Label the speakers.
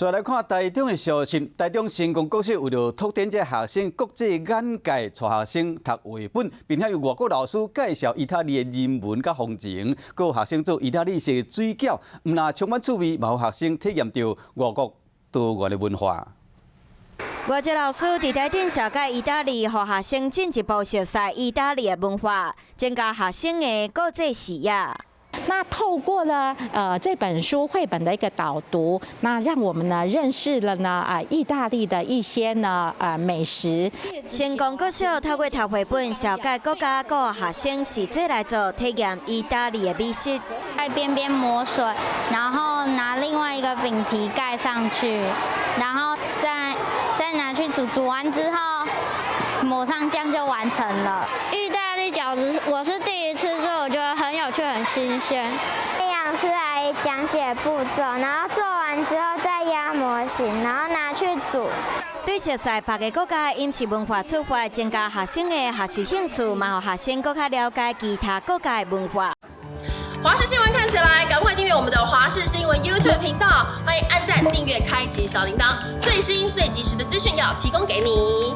Speaker 1: 再来看台中的消息，台中成功国小为了拓展这学生国际眼界，带学生读绘本，并且由外国老师介绍意大利的人文甲风情，还有学生做意大利式水饺，唔但充满趣味，嘛有学生体验到外国多元的文化。
Speaker 2: 外籍老师伫台顶小解意大利，互学生进一步熟悉意大利的文化，增加学生的国际视野。
Speaker 3: 那透过了这本书绘本的一个导读，那让我们呢认识了意大利的一些美食。
Speaker 2: 成功国小透过读绘本，小解国家各学生实际来做体验意大利的美食。
Speaker 4: 在边边磨水，然后拿另外一个饼皮盖上去，然后再拿去煮，煮完之后抹上酱就完成了。意大利饺子我是第一次做，我觉得很有趣、很新鲜。营养师来讲解步骤，然后做完之后再压模型，然后拿去煮。
Speaker 2: 对熟悉别个国家的饮食文化出发，增加学生的学习兴趣，嘛，让学生更加了解其他国家的文化。
Speaker 5: 华视新闻看起来，赶快订阅我们的华视新闻 YouTube 频道，欢迎按赞、订阅、开启小铃铛，最新最及时的资讯要提供给你。